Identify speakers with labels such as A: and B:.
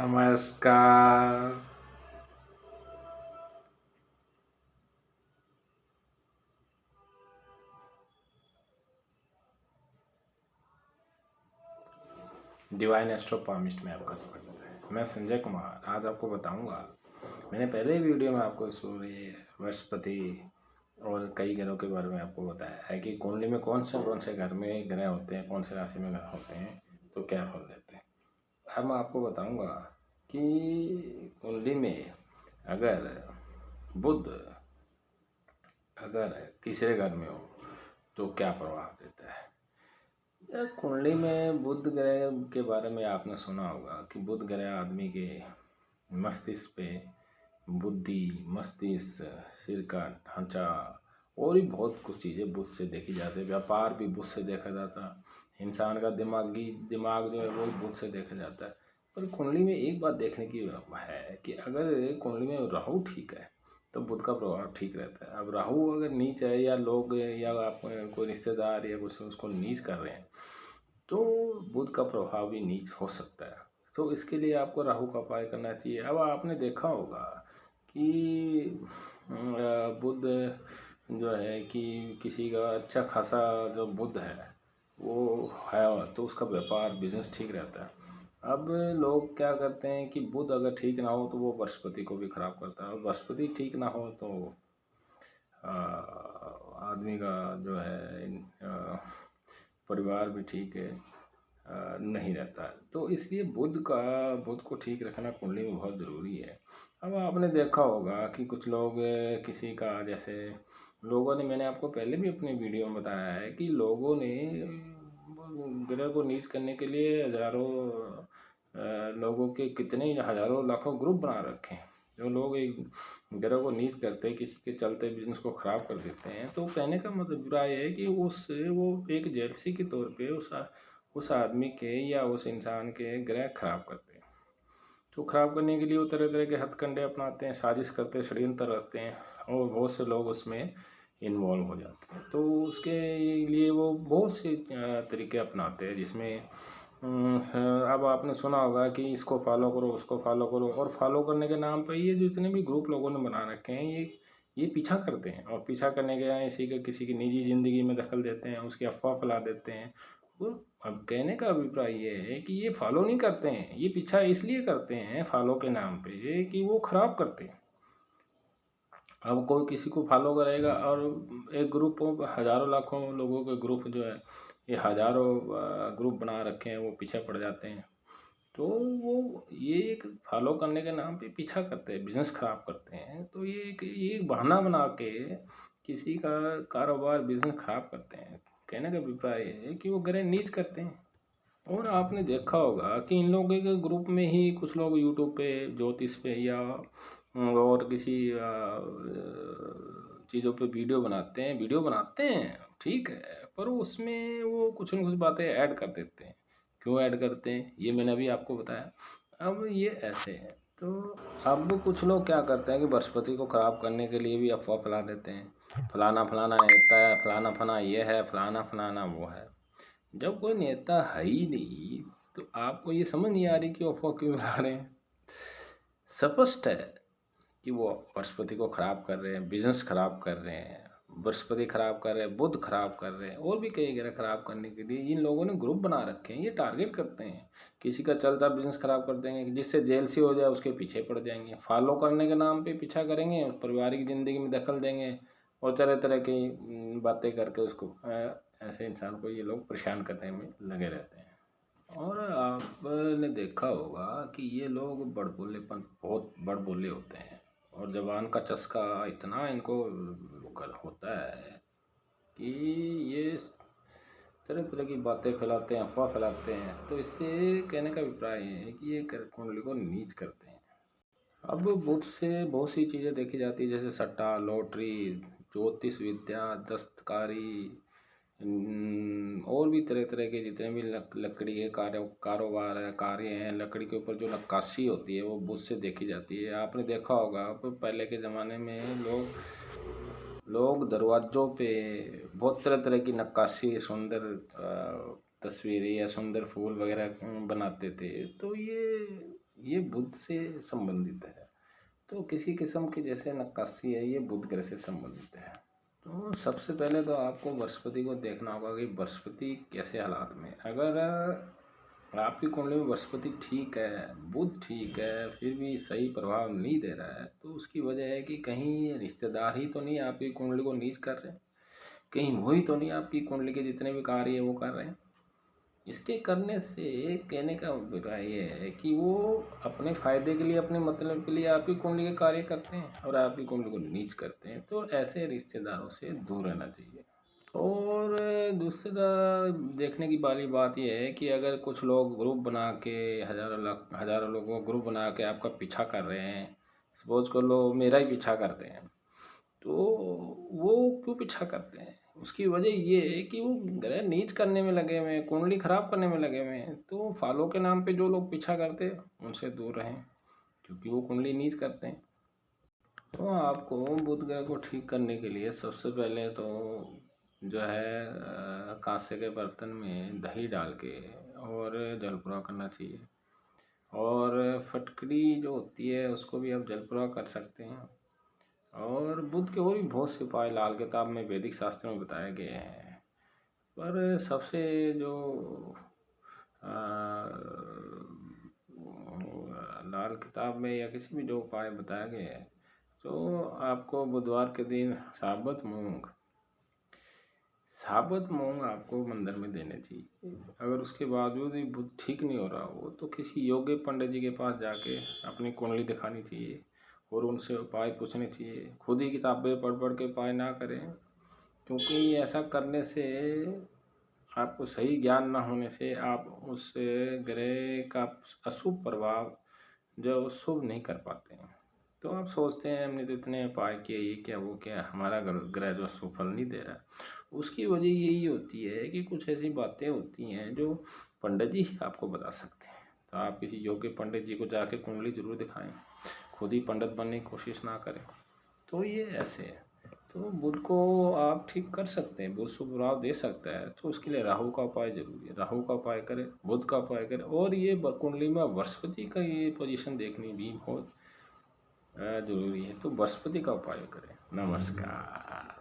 A: नमस्कार। डिवाइन एस्ट्रोपॉमिस्ट में आपका स्वागत है। मैं संजय कुमार आज आपको बताऊंगा। मैंने पहले ही वीडियो में आपको सूर्य, बृहस्पति और कई ग्रहों के बारे में आपको बताया है कि कुंडली में कौन से घर में ग्रह होते हैं, कौन से राशि में ग्रह होते हैं तो क्या फल देते हैं। अब मैं आपको बताऊंगा कि कुंडली में अगर बुध अगर तीसरे घर में हो तो क्या प्रभाव देता है। कुंडली में बुध ग्रह के बारे में आपने सुना होगा कि बुध ग्रह आदमी के मस्तिष्क पे बुद्धि, मस्तिष्क, सिर का ढांचा और भी बहुत कुछ चीज़ें बुध से देखी जाती है। व्यापार भी बुध से देखा जाता है। इंसान का दिमाग जो है वो बुध से देखा जाता है। पर कुंडली में एक बात देखने की है कि अगर कुंडली में राहु ठीक है तो बुध का प्रभाव ठीक रहता है। अब राहु अगर नीच है या लोग या आप कोई रिश्तेदार या कुछ उसको नीच कर रहे हैं तो बुध का प्रभाव भी नीच हो सकता है। तो इसके लिए आपको राहु का उपाय करना चाहिए। अब आपने देखा होगा कि बुध जो है कि किसी का अच्छा खासा जो बुध है वो है तो उसका व्यापार बिजनेस ठीक रहता है। अब लोग क्या करते हैं कि बुध अगर ठीक ना हो तो वो बृहस्पति को भी खराब करता है, और बृहस्पति ठीक ना हो तो आदमी का जो है परिवार भी ठीक है नहीं रहता है। तो इसलिए बुध को ठीक रखना कुंडली में बहुत ज़रूरी है। अब आपने देखा होगा कि कुछ लोग किसी का जैसे लोगों ने, मैंने आपको पहले भी अपनी वीडियो में बताया है कि लोगों ने ग्रह को नीच करने के लिए हजारों लोगों के कितने हजारों लाखों ग्रुप बना रखे हैं। जो लोग एक ग्रह को नीच करते हैं, किसी के चलते बिजनेस को ख़राब कर देते हैं, तो कहने का मतलब बुरा ये है कि उससे वो एक जेलसी के तौर पे उस आदमी के या उस इंसान के ग्रह खराब करते हैं। तो खराब करने के लिए वो तरह तरह के हथकंडे अपनाते हैं, साजिश करते हैं, षड्यंत्र रचते हैं और बहुत से लोग उसमें इन्वॉल्व हो जाते हैं। तो उसके लिए वो बहुत से तरीके अपनाते हैं जिसमें अब आपने सुना होगा कि इसको फॉलो करो, उसको फॉलो करो, और फॉलो करने के नाम पर ये जितने भी ग्रुप लोगों ने बना रखे हैं ये पीछा करते हैं, और पीछा करने के यहाँ किसी की निजी ज़िंदगी में दखल देते हैं, उसकी अफवाह फैला देते हैं। वो अब कहने का अभिप्राय ये है कि ये फॉलो नहीं करते हैं, ये पीछा इसलिए करते हैं फॉलो के नाम पे कि वो ख़राब करते हैं। अब कोई किसी को फॉलो करेगा और एक ग्रुप हज़ारों लाखों लोगों के ग्रुप जो है ये हज़ारों ग्रुप बना रखे हैं, वो पीछे पड़ जाते हैं। तो वो ये एक फॉलो करने के नाम पे पीछा करते हैं, बिजनेस ख़राब करते हैं। तो ये एक बहाना बना के किसी का कारोबार बिजनेस ख़राब करते हैं। कहने का अभिप्राय है कि वो ग्रह नीच करते हैं। और आपने देखा होगा कि इन लोगों के ग्रुप में ही कुछ लोग यूट्यूब पे ज्योतिष पे या और किसी चीज़ों पे वीडियो बनाते हैं, ठीक है, पर उसमें वो कुछ न कुछ बातें ऐड कर देते हैं। क्यों ऐड करते हैं ये मैंने अभी आपको बताया। अब ये ऐसे है, तो अब कुछ लोग क्या करते हैं कि बृहस्पति को ख़राब करने के लिए भी अफवाह फैला देते हैं, फलाना फलाना नेता है, फलाना फलाना ये है, फलाना फलाना वो है। जब कोई नेता है ही नहीं तो आपको ये समझ नहीं आ रही कि वो अफवाह क्यों फैला रहे हैं। स्पष्ट है कि वो बृहस्पति को खराब कर रहे हैं, बिजनेस खराब कर रहे हैं, बृहस्पति खराब कर रहे हैं, बुध खराब कर रहे हैं, और भी कई ग्रह खराब करने के लिए इन लोगों ने ग्रुप बना रखे हैं। ये टारगेट करते हैं, किसी का चलता बिजनेस खराब कर देंगे, जिससे जेल सी हो जाए उसके पीछे पड़ जाएंगे, फॉलो करने के नाम पे पीछा करेंगे, पारिवारिक ज़िंदगी में दखल देंगे और तरह तरह की बातें करके उसको ऐसे इंसान को ये लोग परेशान करने में लगे रहते हैं। और आपने देखा होगा कि ये लोग बहुत बड़बोले होते हैं, और ज़बान का चस्का इतना इनको होता है कि ये तरह तरह की बातें फैलाते हैं, अफवाह फैलाते हैं। तो इससे कहने का अभिप्राय है कि ये कुंडली को नीच करते हैं। अब बुध से बहुत सी चीज़ें देखी जाती है, जैसे सट्टा, लॉटरी, ज्योतिष विद्या, दस्तकारी, और भी तरह तरह के जितने भी लकड़ी के कारोबार है, कार्य हैं, लकड़ी के ऊपर जो नक्काशी होती है वो बुध से देखी जाती है। आपने देखा होगा पहले के ज़माने में लोग दरवाज़ों पे बहुत तरह तरह की नक्काशी, सुंदर तस्वीरें या सुंदर फूल वगैरह बनाते थे। तो ये ये बुध से संबंधित है। तो किसी किस्म की जैसे नक्काशी है, ये बुध ग्रह से संबंधित है। तो सबसे पहले तो आपको बृहस्पति को देखना होगा कि बृहस्पति कैसे हालात में। अगर आपकी कुंडली में बृहस्पति ठीक है, बुध ठीक है, फिर भी सही प्रभाव नहीं दे रहा है, तो उसकी वजह है कि कहीं रिश्तेदार ही तो नहीं आपकी कुंडली को नीच कर रहे हैं, कहीं वो ही तो नहीं आपकी कुंडली के जितने भी कार्य है वो कर रहे हैं। इसके करने से कहने का अभिप्राय ये है कि वो अपने फ़ायदे के लिए, अपने मतलब के लिए आपकी कुंडली के कार्य करते हैं और आपकी कुंडली को नीच करते हैं। तो ऐसे रिश्तेदारों से दूर रहना चाहिए। और दूसरा देखने की वाली बात ये है कि अगर कुछ लोग ग्रुप बना के हज़ारों लोगों को ग्रुप बना के आपका पीछा कर रहे हैं, सपोज़ कर लो मेरा ही पीछा करते हैं, तो वो क्यों पीछा करते हैं? उसकी वजह ये है कि वो ग्रह नीच करने में लगे हुए हैं, कुंडली खराब करने में लगे हुए हैं। तो फॉलो के नाम पे जो लोग पीछा करते हैं, उनसे दूर रहें, क्योंकि वो कुंडली नीच करते हैं। तो आपको बुध ग्रह को ठीक करने के लिए सबसे पहले तो जो है कांसे के बर्तन में दही डाल के और जलपुरा करना चाहिए। और फटकड़ी जो होती है उसको भी आप जलपुरा कर सकते हैं। और बुध के और भी बहुत से उपाय लाल किताब में वैदिक शास्त्र में बताए गए हैं, पर सबसे जो अ, लाल किताब में या किसी भी जो उपाय बताए गए हैं, तो आपको बुधवार के दिन साबुत मूंग आपको मंदिर में देने चाहिए। अगर उसके बावजूद भी बुध ठीक नहीं हो रहा हो तो किसी योग्य पंडित जी के पास जाके अपनी कुंडली दिखानी चाहिए और उनसे उपाय पूछने चाहिए। खुद ही किताबें पढ़ पढ़ के उपाय ना करें, क्योंकि ऐसा करने से आपको सही ज्ञान ना होने से आप उस ग्रह का अशुभ प्रभाव जो शुभ नहीं कर पाते हैं। तो आप सोचते हैं हमने तो इतने उपाय किए, ये क्या वो क्या, हमारा ग्रह जो सुफल नहीं दे रहा। उसकी वजह यही होती है कि कुछ ऐसी बातें होती हैं जो पंडित जी ही आपको बता सकते हैं। तो आप किसी योग्य पंडित जी को जाके कुंडली जरूर दिखाएं, खुद ही पंडित बनने की कोशिश ना करें। तो ये ऐसे है। तो बुध को आप ठीक कर सकते हैं, बुध शुभ प्रभाव दे सकता है, तो उसके लिए राहु का उपाय जरूरी है। राहु का उपाय करें, बुध का उपाय करें, और ये कुंडली में बृहस्पति का ये पोजीशन देखनी भी बहुत जरूरी है। तो बृहस्पति का उपाय करें। नमस्कार।